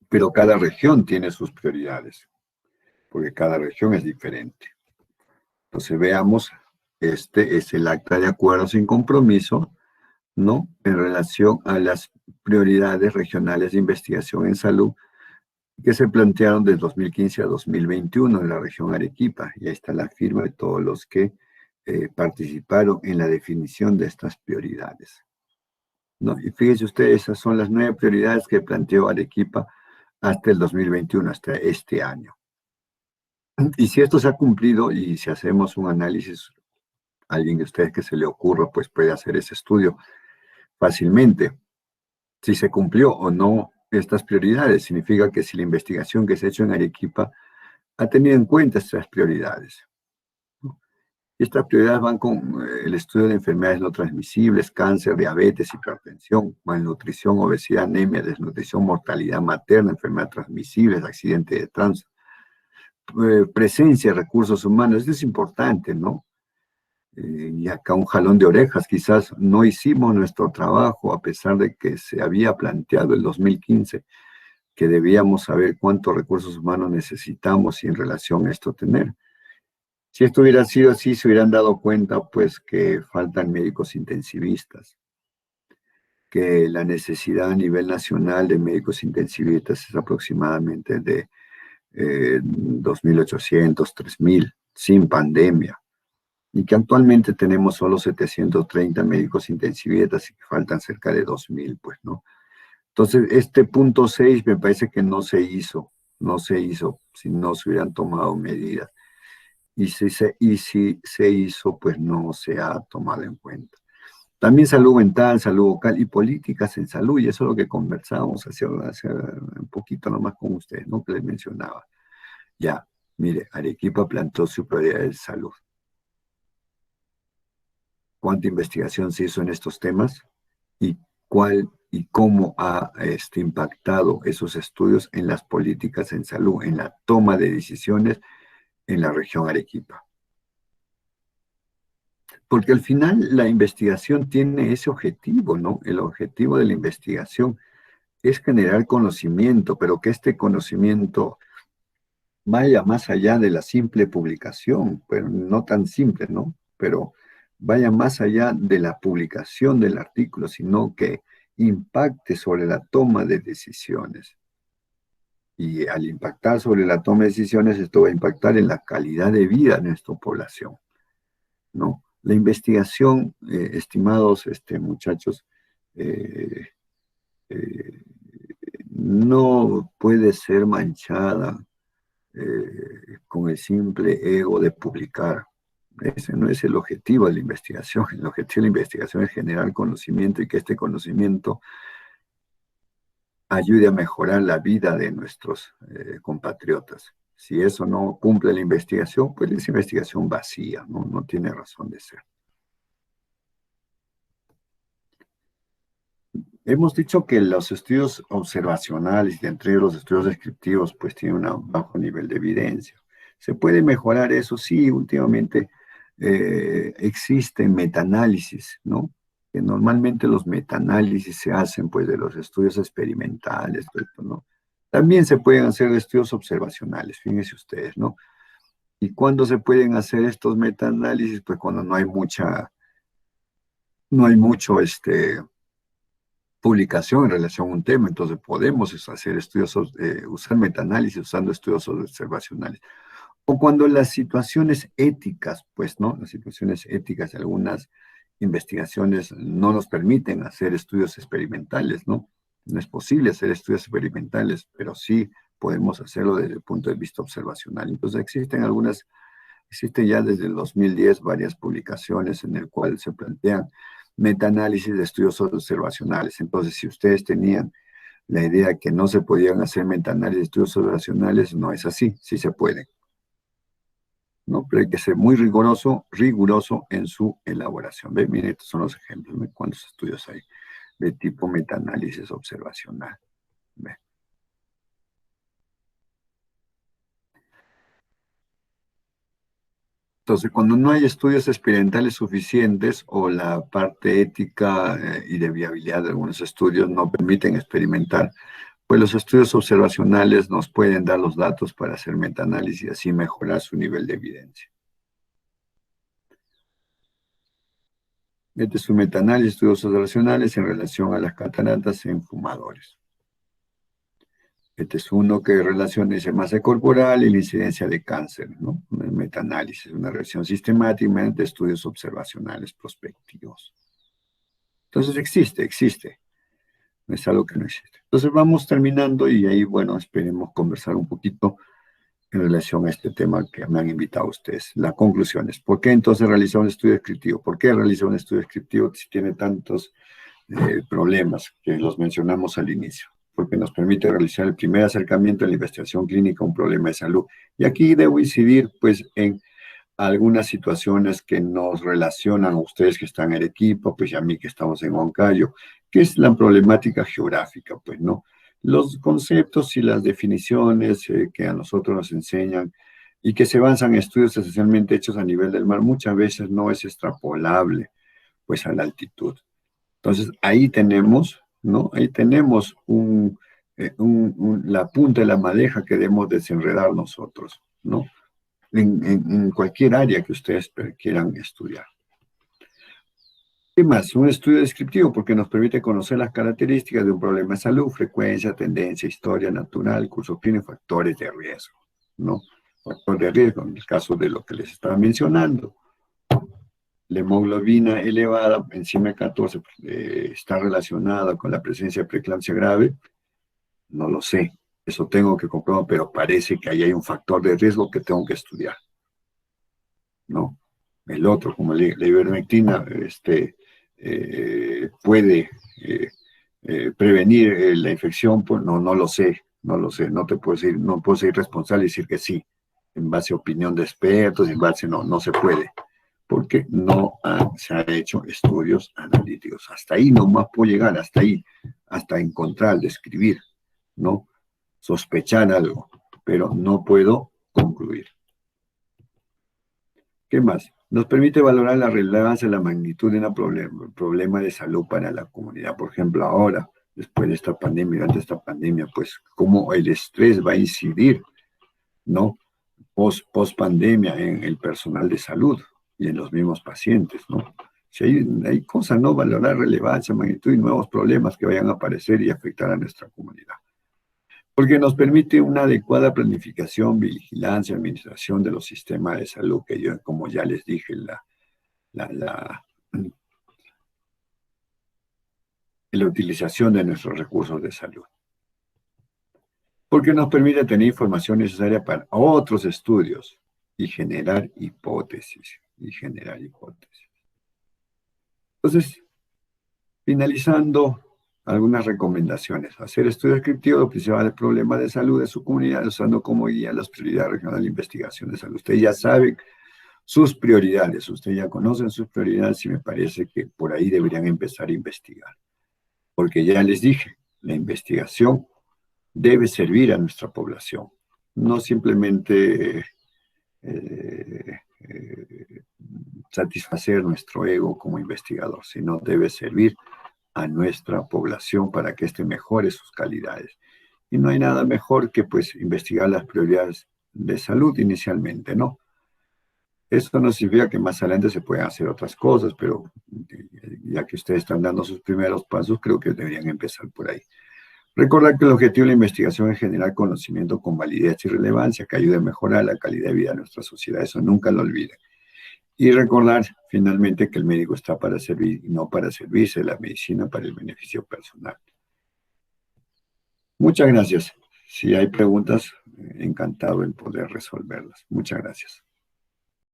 Pero cada región tiene sus prioridades, porque cada región es diferente. Entonces veamos, este es el acta de acuerdo sin compromiso, ¿no? En relación a las prioridades regionales de investigación en salud que se plantearon desde 2015 a 2021 en la región Arequipa. Y ahí está la firma de todos los que participaron en la definición de estas prioridades, ¿no? Y fíjense ustedes, esas son las 9 prioridades que planteó Arequipa hasta el 2021, hasta este año. Y si esto se ha cumplido y si hacemos un análisis, alguien de ustedes que se le ocurra, pues puede hacer ese estudio fácilmente. Si se cumplió o no estas prioridades, significa que si la investigación que se ha hecho en Arequipa ha tenido en cuenta estas prioridades. Estas prioridades van con el estudio de enfermedades no transmisibles, cáncer, diabetes, hipertensión, malnutrición, obesidad, anemia, desnutrición, mortalidad materna, enfermedades transmisibles, accidente de tránsito, presencia de recursos humanos. Esto es importante, ¿no? Y acá un jalón de orejas, quizás no hicimos nuestro trabajo a pesar de que se había planteado el 2015 que debíamos saber cuántos recursos humanos necesitamos y en relación a esto tener. Si esto hubiera sido así, se hubieran dado cuenta, pues, que faltan médicos intensivistas, que la necesidad a nivel nacional de médicos intensivistas es aproximadamente de 2.800, 3.000, sin pandemia, y que actualmente tenemos solo 730 médicos intensivistas y que faltan cerca de 2.000, pues, ¿no? Entonces, este punto 6 me parece que no se hizo si no se hubieran tomado medidas. Y si se hizo, pues no se ha tomado en cuenta. También salud mental, salud vocal y políticas en salud, y eso es lo que conversábamos hace un poquito nomás con ustedes, ¿no? Que les mencionaba. Ya, mire, Arequipa planteó su prioridad de salud. ¿Cuánta investigación se hizo en estos temas? ¿Y cuál y cómo ha impactado esos estudios en las políticas en salud, en la toma de decisiones en la región Arequipa? Porque al final la investigación tiene ese objetivo, ¿no? El objetivo de la investigación es generar conocimiento, pero que este conocimiento vaya más allá de la simple publicación, pero no tan simple, ¿no? Pero vaya más allá de la publicación del artículo, sino que impacte sobre la toma de decisiones. Y al impactar sobre la toma de decisiones, esto va a impactar en la calidad de vida de nuestra población, ¿no? La investigación, estimados muchachos, eh, eh, no puede ser manchada con el simple ego de publicar. Ese no es el objetivo de la investigación. El objetivo de la investigación es generar conocimiento y que este conocimiento ayude a mejorar la vida de nuestros compatriotas. Si eso no cumple la investigación, pues es investigación vacía, ¿no? No tiene razón de ser. Hemos dicho que los estudios observacionales y entre los estudios descriptivos pues tienen un bajo nivel de evidencia. ¿Se puede mejorar eso? Sí, últimamente existen metaanálisis, ¿no? Que normalmente los metaanálisis se hacen pues de los estudios experimentales, ¿no? También se pueden hacer estudios observacionales, fíjense ustedes, ¿no? ¿Y cuándo se pueden hacer estos metaanálisis? Pues cuando no hay mucho publicación en relación a un tema, entonces podemos hacer estudios, usar metaanálisis usando estudios observacionales. O cuando las situaciones éticas, pues, ¿no? Las situaciones éticas de algunas investigaciones no nos permiten hacer estudios experimentales, ¿no? No es posible hacer estudios experimentales, pero sí podemos hacerlo desde el punto de vista observacional. Entonces existen ya desde el 2010 varias publicaciones en el cual se plantean metaanálisis de estudios observacionales. Entonces, si ustedes tenían la idea que no se podían hacer metaanálisis de estudios observacionales, no es así, sí se puede, ¿no? Pero hay que ser muy riguroso en su elaboración. ¿Ven? Miren, estos son los ejemplos. ¿Ven? ¿Cuántos estudios hay de tipo metaanálisis observacional? ¿Ven? Entonces, cuando no hay estudios experimentales suficientes o la parte ética y de viabilidad de algunos estudios no permiten experimentar, pues los estudios observacionales nos pueden dar los datos para hacer metaanálisis y así mejorar su nivel de evidencia. Este es un metaanálisis de estudios observacionales en relación a las cataratas en fumadores. Este es uno que relaciona la masa corporal y la incidencia de cáncer, ¿no? Un metaanálisis, una revisión sistemática de estudios observacionales prospectivos. Entonces existe, no es algo que no existe. Entonces vamos terminando y ahí, bueno, esperemos conversar un poquito en relación a este tema que me han invitado ustedes. La conclusión es, ¿por qué entonces realizar un estudio descriptivo? ¿Por qué realizar un estudio descriptivo si tiene tantos problemas que los mencionamos al inicio? Porque nos permite realizar el primer acercamiento a la investigación clínica a un problema de salud. Y aquí debo incidir, pues, en algunas situaciones que nos relacionan a ustedes que están en Arequipa, pues y a mí que estamos en Huancayo, que es la problemática geográfica, pues, ¿no? Los conceptos y las definiciones que a nosotros nos enseñan y que se basan en estudios esencialmente hechos a nivel del mar, muchas veces no es extrapolable, pues, a la altitud. Entonces, ahí tenemos, ¿no? Ahí tenemos la punta de la madeja que debemos desenredar nosotros, ¿no? En cualquier área que ustedes quieran estudiar. ¿Qué más? Un estudio descriptivo porque nos permite conocer las características de un problema de salud, frecuencia, tendencia, historia natural, curso clínico, factores de riesgo, ¿no? Factores de riesgo, en el caso de lo que les estaba mencionando. La hemoglobina elevada, enzima 14, está relacionada con la presencia de preeclampsia grave. No lo sé, eso tengo que comprobar, pero parece que ahí hay un factor de riesgo que tengo que estudiar, ¿no? El otro, como la ivermectina, puede prevenir la infección, pues no lo sé, no lo sé, no te puedo decir, no puedo ser responsable y decir que sí, en base a opinión de expertos, en base, no se puede, porque se han hecho estudios analíticos. Hasta ahí nomás puedo llegar, hasta ahí, hasta encontrar, describir, ¿no? Sospechar algo, pero no puedo concluir. ¿Qué más? Nos permite valorar la relevancia y la magnitud de un problema de salud para la comunidad. Por ejemplo, ahora, después de esta pandemia, durante esta pandemia, pues cómo el estrés va a incidir, ¿no? Post pandemia en el personal de salud y en los mismos pacientes, ¿no? Si hay cosas, ¿no? Valorar relevancia, magnitud y nuevos problemas que vayan a aparecer y afectar a nuestra comunidad. Porque nos permite una adecuada planificación, vigilancia, administración de los sistemas de salud, que yo, como ya les dije, la utilización de nuestros recursos de salud. Porque nos permite tener información necesaria para otros estudios y generar hipótesis. Entonces, finalizando, algunas recomendaciones. Hacer estudios descriptivos de los principales problemas de salud de su comunidad, usando como guía las prioridades regionales de investigación de salud. Ustedes ya saben sus prioridades, ustedes ya conocen sus prioridades y me parece que por ahí deberían empezar a investigar. Porque ya les dije, la investigación debe servir a nuestra población, no simplemente satisfacer nuestro ego como investigador, sino debe servir a nuestra población para que éste mejore sus calidades. Y no hay nada mejor que pues investigar las prioridades de salud inicialmente, ¿no? Eso no significa que más adelante se puedan hacer otras cosas, pero ya que ustedes están dando sus primeros pasos, creo que deberían empezar por ahí. Recordar que el objetivo de la investigación es generar conocimiento con validez y relevancia que ayude a mejorar la calidad de vida de nuestra sociedad. Eso nunca lo olviden. Y recordar finalmente que el médico está para servir y no para servirse de la medicina para el beneficio personal. Muchas gracias. Si hay preguntas, encantado en poder resolverlas. Muchas gracias.